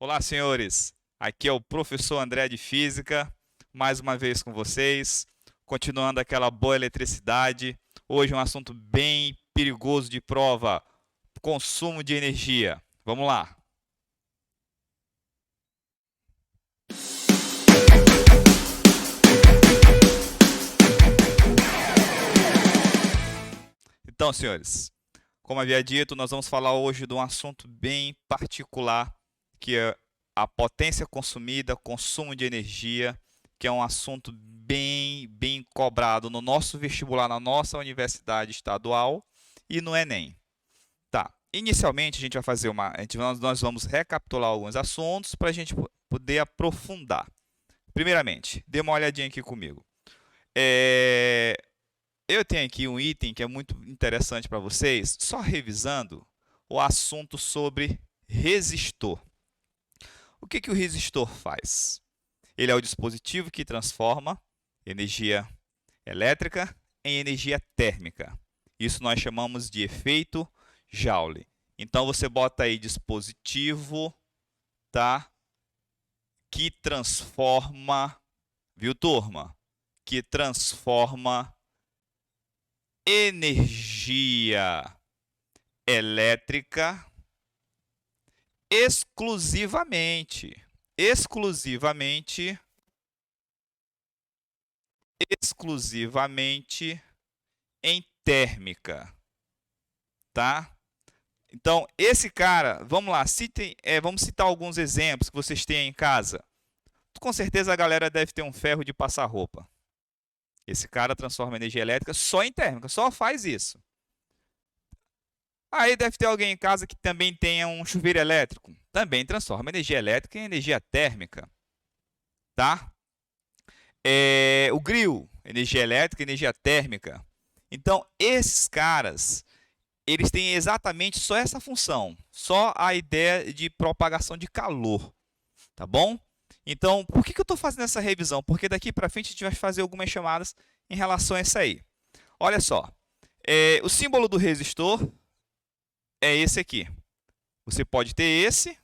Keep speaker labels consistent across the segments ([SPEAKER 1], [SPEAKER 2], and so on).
[SPEAKER 1] Olá, senhores. Aqui é o professor André de Física, mais uma vez com vocês, continuando aquela boa eletricidade. Hoje um assunto bem perigoso de prova: consumo de energia. Vamos lá. Então, senhores, como havia dito, nós vamos falar hoje de um assunto bem particular, que é a potência consumida, consumo de energia, que é um assunto bem cobrado no nosso vestibular, na nossa universidade estadual e no Enem. Tá. Inicialmente, a gente vai fazer nós vamos recapitular alguns assuntos para a gente poder aprofundar. Primeiramente, dê uma olhadinha aqui comigo. Eu tenho aqui um item que é muito interessante para vocês, só revisando o assunto sobre resistor. O que o resistor faz? Ele é o dispositivo que transforma energia elétrica em energia térmica. Isso nós chamamos de efeito Joule. Então você bota aí dispositivo, tá? Que transforma, viu, turma? Que transforma energia elétrica exclusivamente em térmica, tá? Então, esse cara, vamos lá, vamos citar alguns exemplos que vocês têm em casa. Com certeza a galera deve ter um ferro de passar roupa. Esse cara transforma energia elétrica só em térmica, só faz isso. Aí deve ter alguém em casa que também tenha um chuveiro elétrico. Também transforma energia elétrica em energia térmica, tá? O grill, energia elétrica e energia térmica. Então, esses caras, eles têm exatamente só essa função, só a ideia de propagação de calor, tá bom? Então, por que eu estou fazendo essa revisão? Porque daqui para frente a gente vai fazer algumas chamadas em relação a isso aí. Olha só, o símbolo do resistor é esse aqui. Você pode ter esse,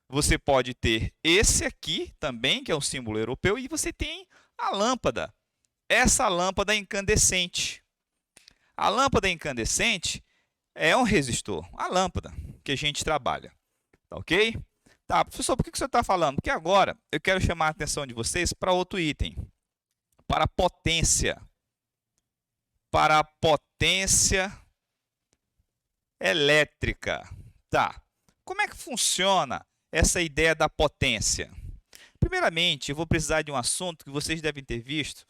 [SPEAKER 1] você pode ter esse aqui também, que é um símbolo europeu, e você tem a lâmpada. Essa lâmpada incandescente. A lâmpada incandescente é um resistor, a lâmpada que a gente trabalha. Tá ok? Tá, professor, por que você está falando? Porque agora eu quero chamar a atenção de vocês para outro item. Para a potência. Para a potência elétrica. Tá. Como é que funciona essa ideia da potência? Primeiramente, eu vou precisar de um assunto que vocês devem ter visto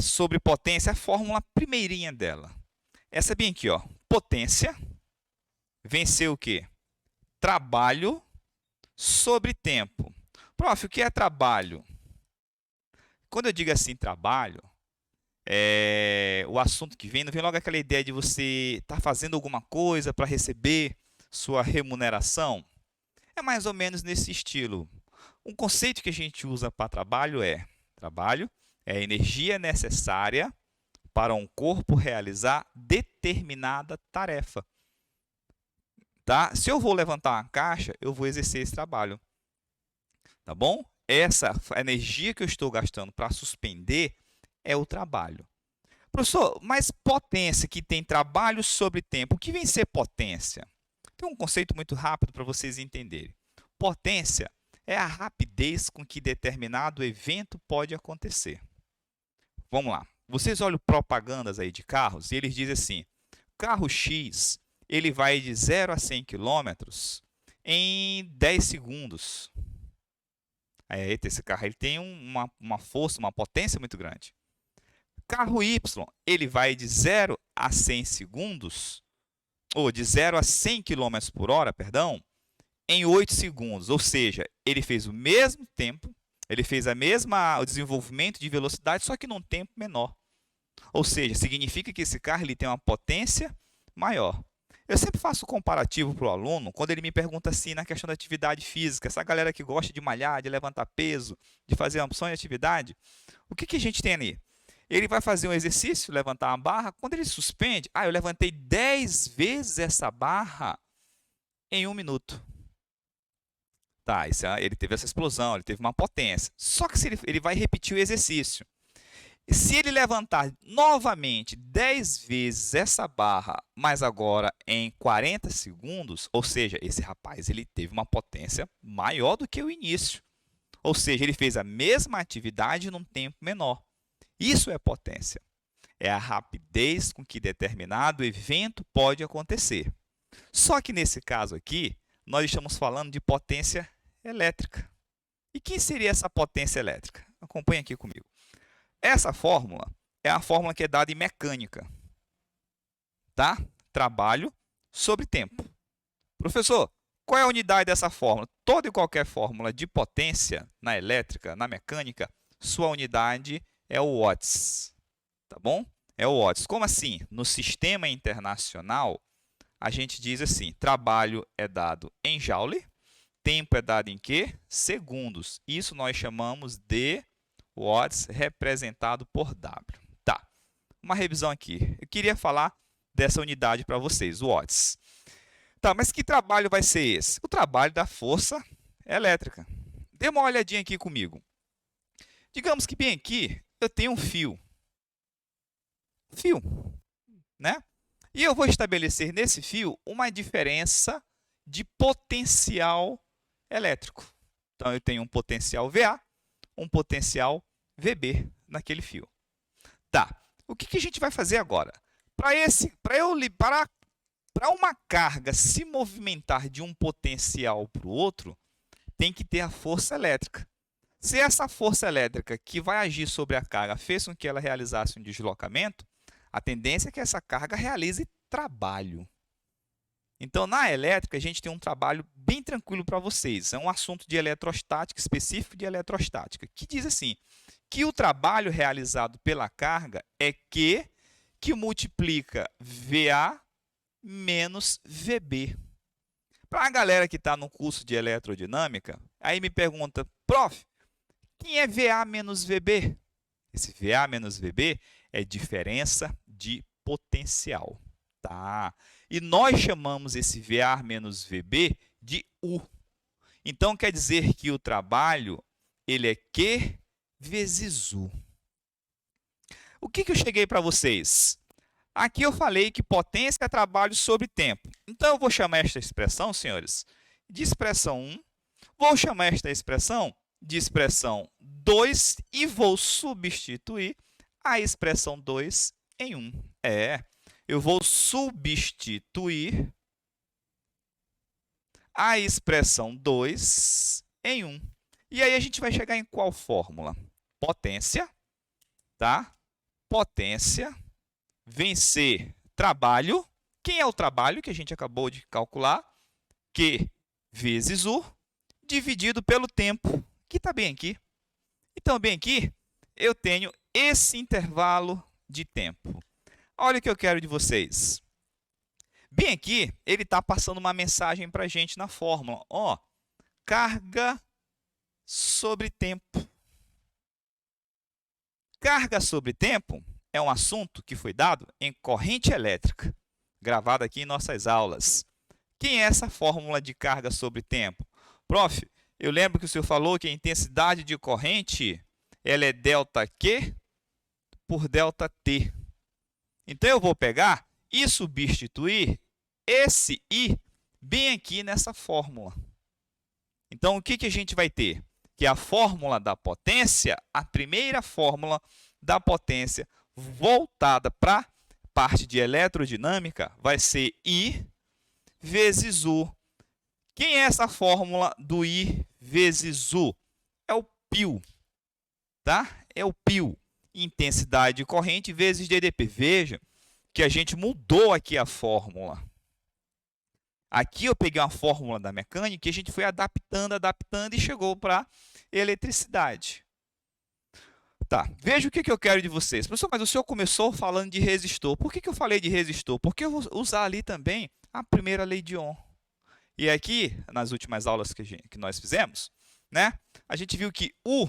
[SPEAKER 1] sobre potência, a fórmula primeirinha dela. Essa bem aqui, ó. Potência vencer o quê? Trabalho sobre tempo. Prof, o que é trabalho? Quando eu digo assim, trabalho, o assunto que vem, não vem logo aquela ideia de você estar fazendo alguma coisa para receber sua remuneração? É mais ou menos nesse estilo. Um conceito que a gente usa para trabalho é a energia necessária para um corpo realizar determinada tarefa. Tá? Se eu vou levantar uma caixa, eu vou exercer esse trabalho. Tá bom? Essa energia que eu estou gastando para suspender é o trabalho. Professor, mas potência que tem trabalho sobre tempo, o que vem ser potência? Tem um conceito muito rápido para vocês entenderem. Potência é a rapidez com que determinado evento pode acontecer. Vamos lá. Vocês olham propagandas aí de carros e eles dizem assim: carro X, ele vai de 0 a 100 km em 10 segundos. Aí, esse carro ele tem uma força, uma potência muito grande. Carro Y, ele vai de 0 a 100 segundos, ou de 0 a 100 km por hora, perdão, em 8 segundos. Ou seja, ele fez o mesmo tempo, ele fez o desenvolvimento de velocidade, só que num tempo menor. Ou seja, significa que esse carro ele tem uma potência maior. Eu sempre faço comparativo para o aluno quando ele me pergunta assim na questão da atividade física, essa galera que gosta de malhar, de levantar peso, de fazer uma opção de atividade, o que a gente tem ali? Ele vai fazer um exercício, levantar uma barra, quando ele suspende, eu levantei 10 vezes essa barra em 1 minuto. Tá, ele teve essa explosão, ele teve uma potência. Só que se ele vai repetir o exercício. Se ele levantar novamente 10 vezes essa barra, mas agora em 40 segundos, ou seja, esse rapaz ele teve uma potência maior do que o início. Ou seja, ele fez a mesma atividade num tempo menor. Isso é potência. É a rapidez com que determinado evento pode acontecer. Só que nesse caso aqui, nós estamos falando de potência elétrica. E quem seria essa potência elétrica? Acompanhe aqui comigo. Essa fórmula é a fórmula que é dada em mecânica. Tá? Trabalho sobre tempo. Professor, qual é a unidade dessa fórmula? Toda e qualquer fórmula de potência na elétrica, na mecânica, sua unidade é o watts. Tá bom? É o watts. Como assim? No sistema internacional, a gente diz assim, trabalho é dado em joule, tempo é dado em quê? Segundos. Isso nós chamamos de watts representado por W. Tá, uma revisão aqui. Eu queria falar dessa unidade para vocês, watts. Tá, mas que trabalho vai ser esse? O trabalho da força elétrica. Dê uma olhadinha aqui comigo. Digamos que bem aqui eu tenho um fio. Né? E eu vou estabelecer nesse fio uma diferença de potencial elétrico. Então, eu tenho um potencial VA, um potencial VB naquele fio. Tá, o que a gente vai fazer agora? Para uma carga se movimentar de um potencial para o outro, tem que ter a força elétrica. Se essa força elétrica que vai agir sobre a carga fez com que ela realizasse um deslocamento, a tendência é que essa carga realize trabalho. Então, na elétrica, a gente tem um trabalho bem tranquilo para vocês. É um assunto de eletrostática, específico de eletrostática, que diz assim, que o trabalho realizado pela carga é Q que multiplica VA menos VB. Para a galera que está no curso de eletrodinâmica, aí me pergunta, prof, quem é VA menos VB? Esse VA menos VB é diferença de potencial. Tá? E nós chamamos esse VA menos VB de U. Então, quer dizer que o trabalho ele é Q vezes U. O que eu cheguei para vocês? Aqui eu falei que potência é trabalho sobre tempo. Então, eu vou chamar esta expressão, senhores, de expressão 1. Vou chamar esta expressão de expressão 2 e vou substituir a expressão 2 em 1. Eu vou substituir a expressão 2 em 1. E aí a gente vai chegar em qual fórmula? Potência, tá? Potência vencer trabalho. Quem é o trabalho que a gente acabou de calcular? Q vezes U dividido pelo tempo, que está bem aqui. Então, bem aqui, eu tenho esse intervalo de tempo. Olha o que eu quero de vocês. Bem aqui, ele está passando uma mensagem para a gente na fórmula. Ó, carga sobre tempo. Carga sobre tempo é um assunto que foi dado em corrente elétrica, gravado aqui em nossas aulas. Quem é essa fórmula de carga sobre tempo? Prof, eu lembro que o senhor falou que a intensidade de corrente ela é ΔQ por ΔT. Então, eu vou pegar e substituir esse I bem aqui nessa fórmula. Então, o que a gente vai ter? Que a fórmula da potência, a primeira fórmula da potência voltada para a parte de eletrodinâmica, vai ser I vezes U. Quem é essa fórmula do I vezes U? É o π, tá? É o π. Intensidade de corrente vezes ddP. Veja que a gente mudou aqui a fórmula. Aqui eu peguei uma fórmula da mecânica e a gente foi adaptando e chegou para eletricidade. Tá, veja o que eu quero de vocês. Professor, mas o senhor começou falando de resistor. Por que eu falei de resistor? Porque eu vou usar ali também a primeira lei de Ohm. E aqui, nas últimas aulas que nós fizemos, né, a gente viu que U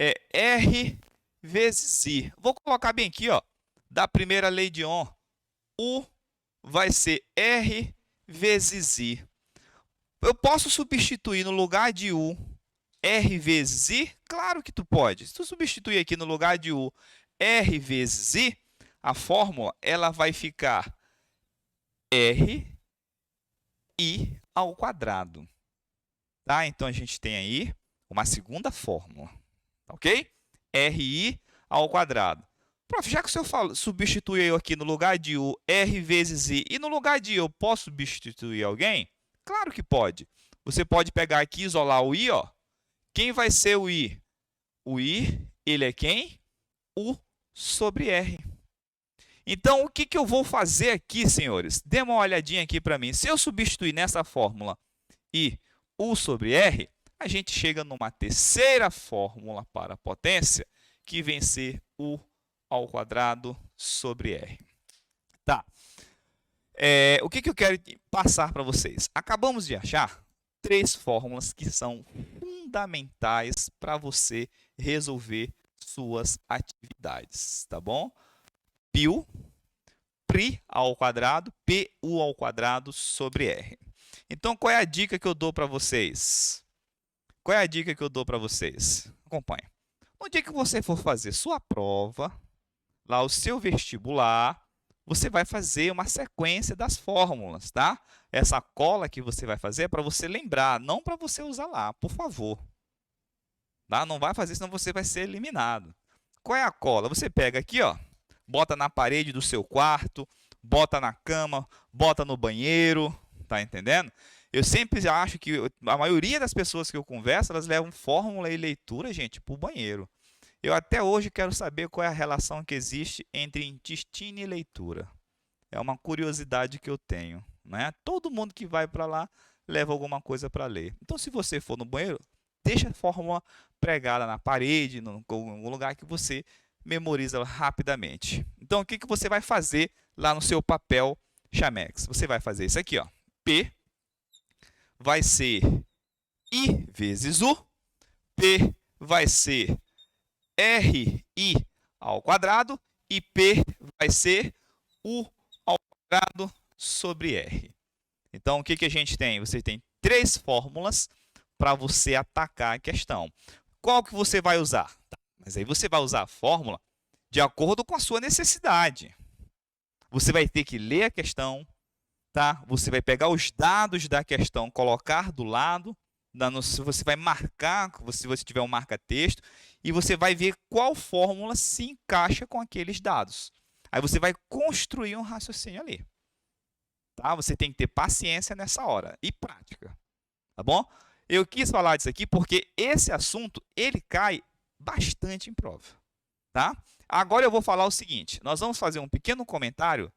[SPEAKER 1] é R vezes I. Vou colocar bem aqui, ó, da primeira lei de Ohm. U vai ser R vezes I. Eu posso substituir no lugar de U R vezes I? Claro que tu pode. Se tu substituir aqui no lugar de U R vezes I, a fórmula ela vai ficar R I ao quadrado. Tá? Então, a gente tem aí uma segunda fórmula. Ok? RI ao quadrado. Prof, já que o senhor substitui eu aqui no lugar de U, R vezes I, e no lugar de I eu posso substituir alguém? Claro que pode. Você pode pegar aqui e isolar o I, ó. Quem vai ser o I? O I, ele é quem? U sobre R. Então, o que eu vou fazer aqui, senhores? Dê uma olhadinha aqui para mim. Se eu substituir nessa fórmula I, U sobre R, a gente chega numa terceira fórmula para a potência, que vem ser U ao quadrado sobre R. Tá. O que eu quero passar para vocês? Acabamos de achar 3 fórmulas que são fundamentais para você resolver suas atividades, tá bom? Π Pri ao quadrado, PU ao quadrado sobre R. Então, qual é a dica que eu dou para vocês? Qual é a dica que eu dou para vocês? Acompanhe. No dia que você for fazer sua prova, lá o seu vestibular, você vai fazer uma sequência das fórmulas, tá? Essa cola que você vai fazer é para você lembrar, não para você usar lá, por favor. Tá? Não vai fazer, senão você vai ser eliminado. Qual é a cola? Você pega aqui, ó, bota na parede do seu quarto, bota na cama, bota no banheiro, tá entendendo? Eu sempre acho que a maioria das pessoas que eu converso, elas levam fórmula e leitura, gente, para o banheiro. Eu até hoje quero saber qual é a relação que existe entre intestino e leitura. É uma curiosidade que eu tenho, né? Todo mundo que vai para lá leva alguma coisa para ler. Então, se você for no banheiro, deixa a fórmula pregada na parede, em algum lugar que você memoriza rapidamente. Então, o que você vai fazer lá no seu papel Chamex? Você vai fazer isso aqui, ó. P vai ser I vezes U. P vai ser RI ao quadrado. E P vai ser U ao quadrado sobre R. Então, o que a gente tem? Você tem 3 fórmulas para você atacar a questão. Qual que você vai usar? Mas aí você vai usar a fórmula de acordo com a sua necessidade. Você vai ter que ler a questão, tá? Você vai pegar os dados da questão, colocar do lado, você vai marcar, se você tiver um marca-texto, e você vai ver qual fórmula se encaixa com aqueles dados. Aí você vai construir um raciocínio ali. Tá? Você tem que ter paciência nessa hora e prática. Tá bom? Eu quis falar disso aqui porque esse assunto ele cai bastante em prova. Tá? Agora eu vou falar o seguinte, nós vamos fazer um pequeno comentário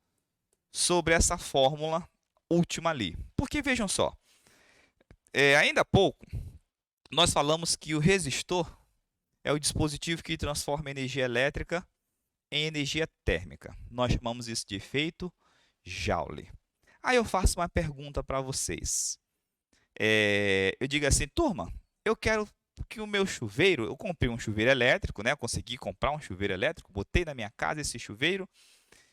[SPEAKER 1] sobre essa fórmula última ali. Porque vejam só, ainda há pouco nós falamos que o resistor é o dispositivo que transforma energia elétrica em energia térmica. Nós chamamos isso de efeito Joule. Aí eu faço uma pergunta para vocês. Eu digo assim, turma, eu quero que o meu chuveiro, eu comprei um chuveiro elétrico, né? Consegui comprar um chuveiro elétrico, botei na minha casa esse chuveiro,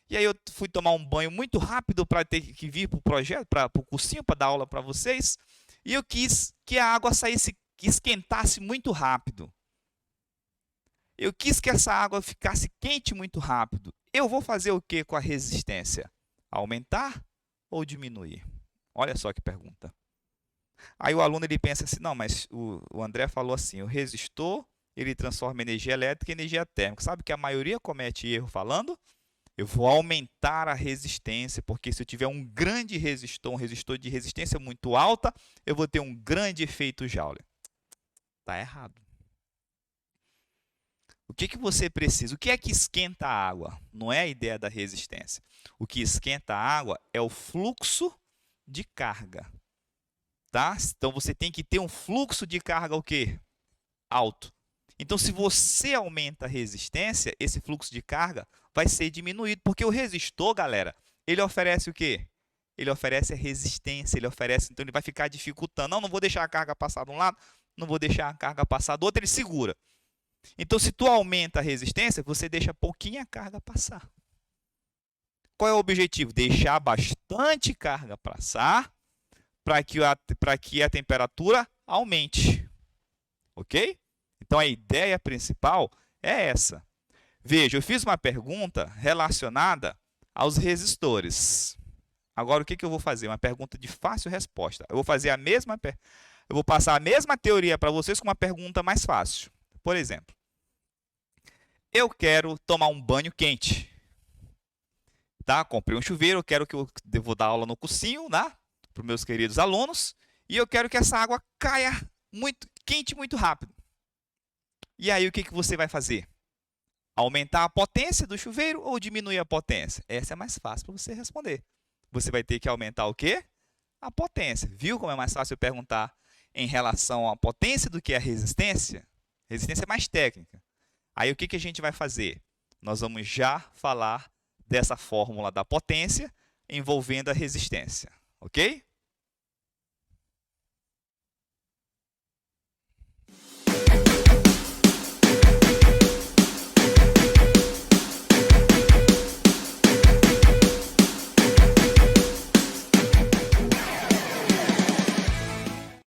[SPEAKER 1] e aí eu fui tomar um banho muito rápido para ter que vir para o projeto, para o cursinho, para dar aula para vocês, e eu quis que a água saísse, que esquentasse muito rápido. Eu quis que essa água ficasse quente muito rápido. Eu vou fazer o que com a resistência? Aumentar ou diminuir? Olha só que pergunta. Aí o aluno ele pensa assim, não, mas o André falou assim, o resistor ele transforma energia elétrica em energia térmica. Sabe que a maioria comete erro falando? Eu vou aumentar a resistência, porque se eu tiver um grande resistor, um resistor de resistência muito alta, eu vou ter um grande efeito Joule. Está errado. O que você precisa? O que é que esquenta a água? Não é a ideia da resistência. O que esquenta a água é o fluxo de carga. Tá? Então, você tem que ter um fluxo de carga o quê? Alto. Então, se você aumenta a resistência, esse fluxo de carga vai ser diminuído. Porque o resistor, galera, ele oferece o quê? Ele oferece a resistência, então ele vai ficar dificultando. Não vou deixar a carga passar de um lado, não vou deixar a carga passar do outro, ele segura. Então, se tu aumenta a resistência, você deixa pouquinha carga passar. Qual é o objetivo? Deixar bastante carga passar, para que a temperatura aumente. Ok? Então, a ideia principal é essa. Veja, eu fiz uma pergunta relacionada aos resistores. Agora, o que eu vou fazer? Uma pergunta de fácil resposta. Eu vou fazer eu vou passar a mesma teoria para vocês com uma pergunta mais fácil. Por exemplo, eu quero tomar um banho quente. Tá? Comprei um chuveiro, eu vou dar aula no cursinho, né? Para os meus queridos alunos, e eu quero que essa água caia muito quente muito rápido. E aí, o que você vai fazer? Aumentar a potência do chuveiro ou diminuir a potência? Essa é mais fácil para você responder. Você vai ter que aumentar o quê? A potência. Viu como é mais fácil eu perguntar em relação à potência do que a resistência? Resistência é mais técnica. Aí o que a gente vai fazer? Nós vamos já falar dessa fórmula da potência envolvendo a resistência. Ok?